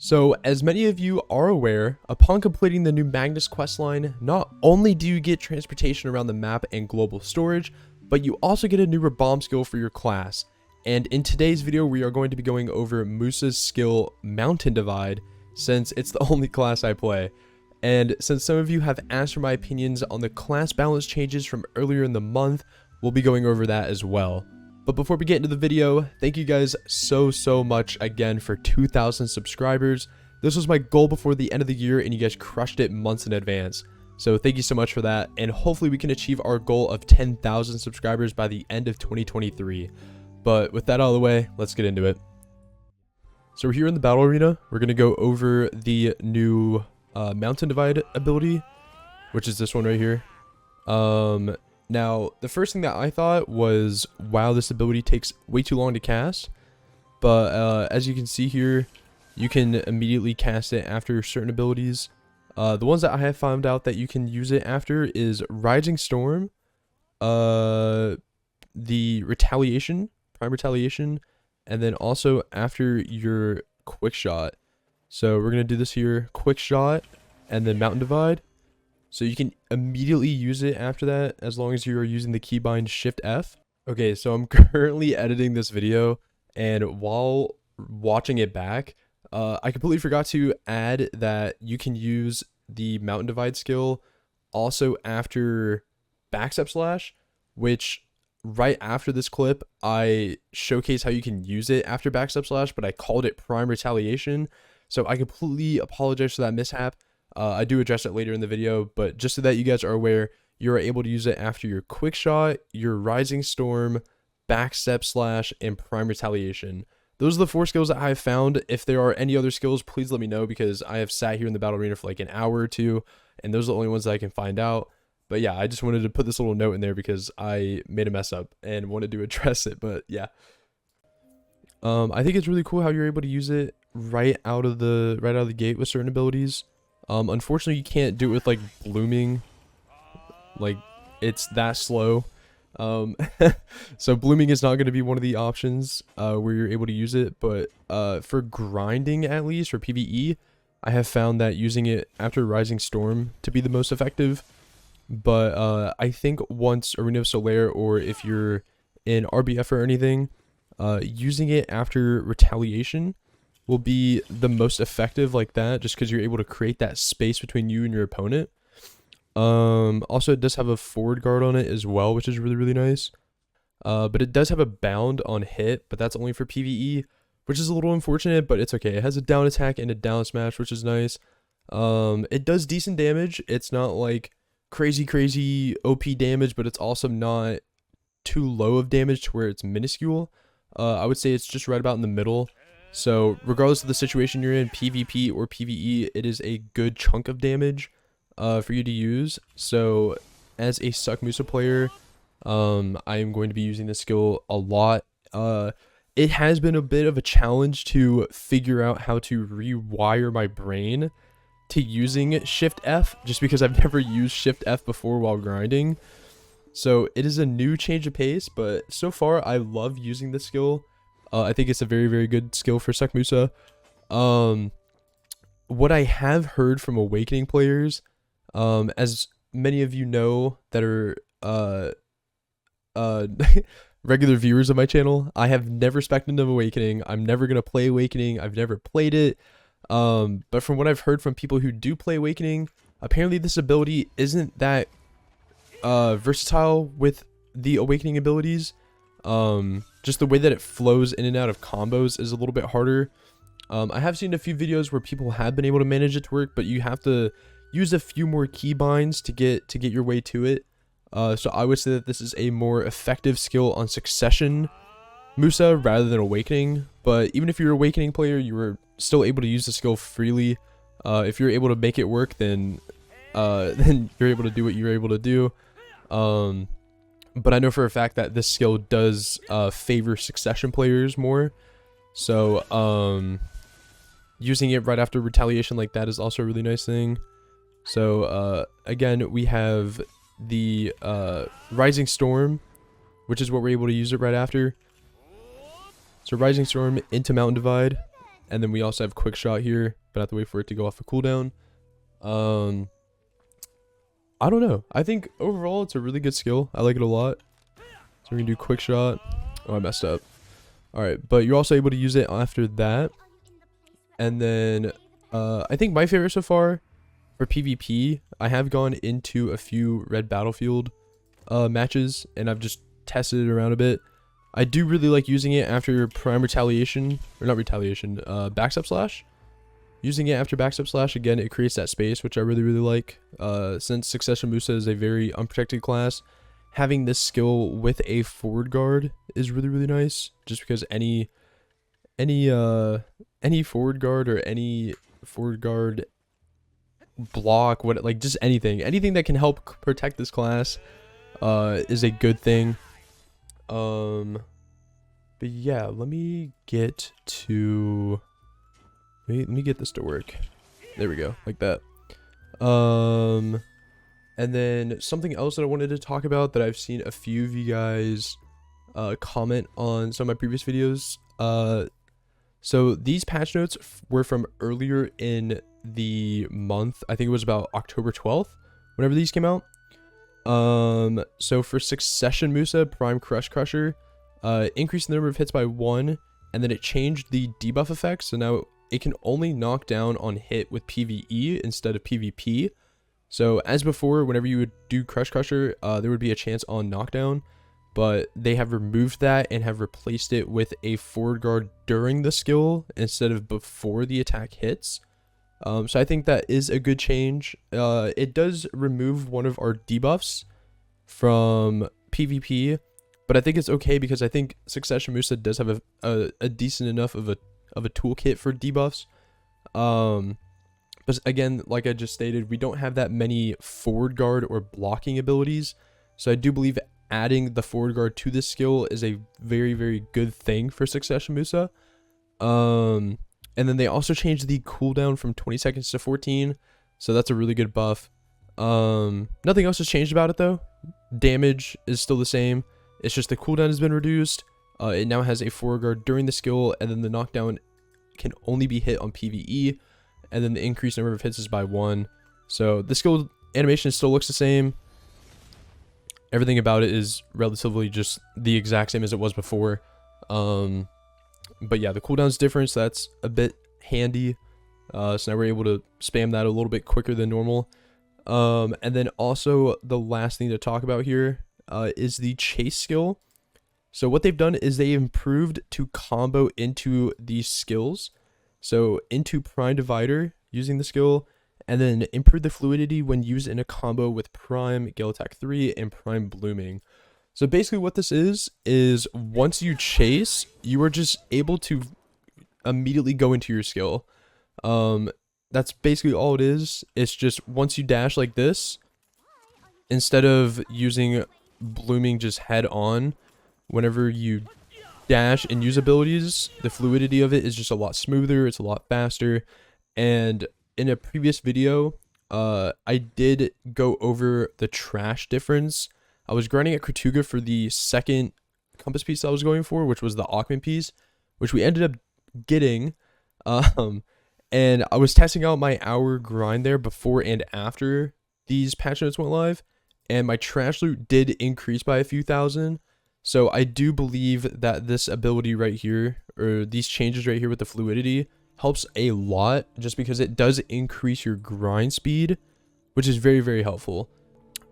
So, as many of you are aware, upon completing the new Magnus questline, not only do you get transportation around the map and global storage, but you also get a new bomb skill for your class. And in today's video, we are going to be going over Musa's skill Mountain Divide, since it's the only class I play. And since some of you have asked for my opinions on the class balance changes from earlier in the month, we'll be going over that as well. But before we get into the video, thank you guys so much again for 2,000 subscribers. This was my goal before the end of the year and you guys crushed it months in advance. So thank you so much for that, and hopefully we can achieve our goal of 10,000 subscribers by the end of 2023. But with that out of the way, let's get into it. So we're here in the battle arena. We're going to go over the new Mountain Divide ability, which is this one right here. Now, the first thing that I thought was, wow, this ability takes way too long to cast. But as you can see here, you can immediately cast it after certain abilities. The ones that I have found out that you can use it after is Rising Storm, the Retaliation, Prime Retaliation, and then also after your Quick Shot. So we're going to do this here, Quick Shot, and then Mountain Divide. So you can immediately use it after that as long as you are using the keybind Shift F. Okay, so I'm currently editing this video, and while watching it back, I completely forgot to add that you can use the Mountain Divide skill also after Backstep Slash, which right after this clip, I showcase how you can use it after Backstep Slash, but I called it Prime Retaliation. So I completely apologize for that mishap. I do address it later in the video, but just so that you guys are aware, you are able to use it after your Quick Shot, your Rising Storm, Backstep Slash, and Prime Retaliation. Those are the 4 skills that I have found. If there are any other skills, please let me know, because I have sat here in the battle arena for like an hour or two, and those are the only ones that I can find out. But yeah, I just wanted to put this little note in there because I made a mess up and wanted to address it, but yeah. I think it's really cool how you're able to use it right out of the gate with certain abilities. Unfortunately, you can't do it with like blooming. Like, it's that slow. So blooming is not going to be one of the options where you're able to use it, but for grinding, at least for PVE, I have found that using it after Rising Storm to be the most effective. But I think once Arena of Solaire, or if you're in RBF or anything, using it after Retaliation will be the most effective like that, just because you're able to create that space between you and your opponent. Also, it does have a forward guard on it as well, which is really nice. But it does have a bound on hit, but that's only for PvE, which is a little unfortunate, but it's okay. It has a down attack and a down smash, which is nice. It does decent damage. It's not like crazy OP damage, but it's also not too low of damage to where it's minuscule. I would say it's just right about in the middle. So regardless of the situation you're in, PvP or PvE, it is a good chunk of damage for you to use. So as a Suck Musa player, I am going to be using this skill a lot. It has been a bit of a challenge to figure out how to rewire my brain to using Shift F, just because I've never used Shift F before while grinding. So it is a new change of pace, but so far I love using this skill. I think it's a very good skill for Suck Musa. What I have heard from Awakening players, as many of you know that are regular viewers of my channel, I have never spec'd into Awakening. I'm never going to play Awakening. I've never played it. But from what I've heard from people who do play Awakening, apparently this ability isn't that versatile with the Awakening abilities. Just the way that it flows in and out of combos is a little bit harder. I have seen a few videos where people have been able to manage it to work, but you have to use a few more keybinds to get your way to it. So I would say that this is a more effective skill on Succession Musa rather than Awakening. But even if you're an Awakening player, you were still able to use the skill freely. If you're able to make it work, then you're able to do what you're able to do. But I know for a fact that this skill does favor Succession players more. So using it right after Retaliation like that is also a really nice thing. So again, we have the Rising Storm, which is what we're able to use it right after. So Rising Storm into Mountain Divide. And then we also have quick shot here, but I have to wait for it to go off a cooldown. I don't know. I think overall it's a really good skill. I like it a lot. So we're gonna do quick shot. Oh, I messed up. Alright, but you're also able to use it after that. And then I think my favorite so far for PvP, I have gone into a few Red Battlefield matches, and I've just tested it around a bit. I do really like using it after Prime Retaliation, or not Retaliation, Backstep Slash. Using it after Backstep Slash, again, it creates that space, which I really, really like. Since Succession Musa is a very unprotected class, having this skill with a forward guard is really, really nice. Just because any forward guard or any forward guard block, like just anything that can help protect this class is a good thing. But yeah, let me get to let me get this to work. There we go, like that. And then something else that I wanted to talk about that I've seen a few of you guys comment on some of my previous videos. So these patch notes were from earlier in the month. I think it was about October 12th, whenever these came out. So for Succession Musa, Prime Crusher, increased the number of hits by 1, and then it changed the debuff effect, so now it can only knock down on hit with PvE instead of PvP. So as before, whenever you would do Crusher, there would be a chance on knockdown, but they have removed that and have replaced it with a forward guard during the skill instead of before the attack hits. So I think that is a good change. It does remove one of our debuffs from PvP, but I think it's okay because I think Succession Musa does have a decent enough of a toolkit for debuffs. But again, like I just stated, we don't have that many forward guard or blocking abilities. So I do believe adding the forward guard to this skill is a very, very good thing for Succession Musa. And then they also changed the cooldown from 20 seconds to 14. So that's a really good buff. Nothing else has changed about it though. Damage is still the same. It's just the cooldown has been reduced. It now has a forward guard during the skill, and then the knockdown can only be hit on PvE. And then the increased number of hits is by 1. So the skill animation still looks the same. Everything about it is relatively just the exact same as it was before. But yeah, the cooldown's different, so that's a bit handy. So now we're able to spam that a little bit quicker than normal. And then also the last thing to talk about here is the chase skill. So what they've done is they improved to combo into these skills. So into Prime Divider using the skill, and then improve the fluidity when used in a combo with Prime Gale Attack 3 and Prime Blooming. So basically what this is once you chase, you are just able to immediately go into your skill. That's basically all it is. It's just once you dash like this, instead of using Blooming just head on, whenever you dash and use abilities, the fluidity of it is just a lot smoother, it's a lot faster. And in a previous video, I did go over the trash difference. I was grinding at Kratuga for the second compass piece I was going for, which was the Augment piece, which we ended up getting. And I was testing out my hour grind there before and after these patch notes went live, and my trash loot did increase by a few thousand. So I do believe that this ability right here, or these changes right here with the fluidity, helps a lot, just because it does increase your grind speed, which is very, very helpful.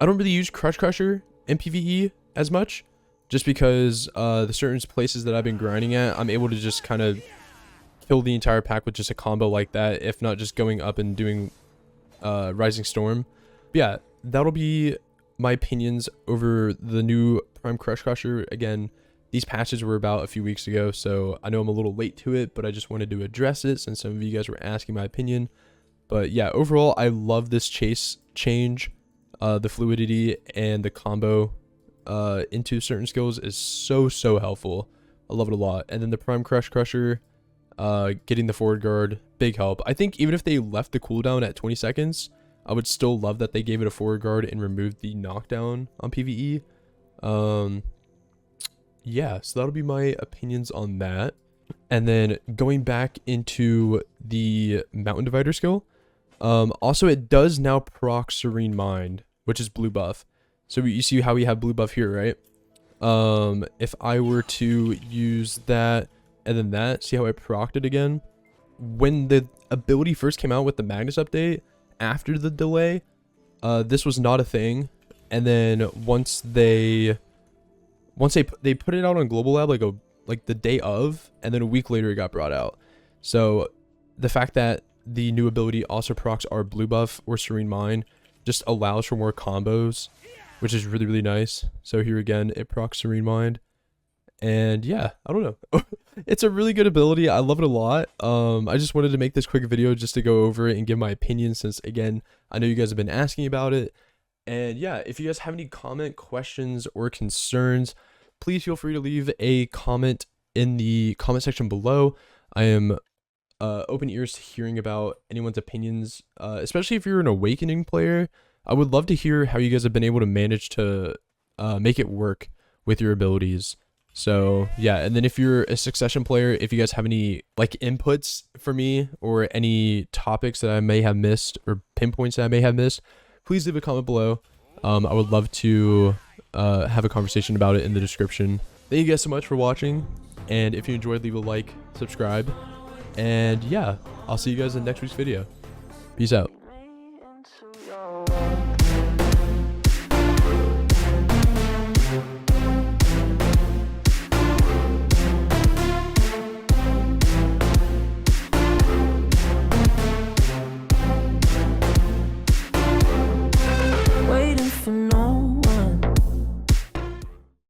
I don't really use Crusher in PvE as much, just because the certain places that I've been grinding at, I'm able to just kind of kill the entire pack with just a combo like that, if not just going up and doing Rising Storm. But yeah, that'll be my opinions over the new Prime Crusher. Again, these patches were about a few weeks ago, so I know I'm a little late to it, but I just wanted to address it since some of you guys were asking my opinion. But yeah, overall, I love this chase change. The fluidity and the combo into certain skills is so helpful. I love it a lot. And then the Prime Crusher, getting the forward guard, big help. I think even if they left the cooldown at 20 seconds, I would still love that they gave it a forward guard and removed the knockdown on PvE. Yeah, so that'll be my opinions on that. And then going back into the Mountain Divider skill, also it does now proc Serene Mind, which is blue buff. So you see how we have blue buff here, right? If I were to use that and then that, see how I procced it again? When the ability first came out with the Magnus update, after the delay, this was not a thing. And then once they put it out on Global Lab like the day of, and then a week later it got brought out. So the fact that the new ability also procs our blue buff or Serene Mind just allows for more combos, which is really, really nice. So here again, it procs Serene Mind. And yeah, I don't know. It's a really good ability. I love it a lot. I just wanted to make this quick video just to go over it and give my opinion, since again, I know you guys have been asking about it. And yeah, if you guys have any questions or concerns, please feel free to leave a comment in the comment section below. I am open ears to hearing about anyone's opinions, especially if you're an Awakening player. I would love to hear how you guys have been able to manage to make it work with your abilities. So yeah, and then if you're a Succession player, if you guys have any like inputs for me or any topics that I may have missed or pinpoints that I may have missed, please leave a comment below. I would love to have a conversation about it in the description. Thank you guys so much for watching, and if you enjoyed, leave a like, subscribe, and yeah, I'll see you guys in next week's video. Peace out.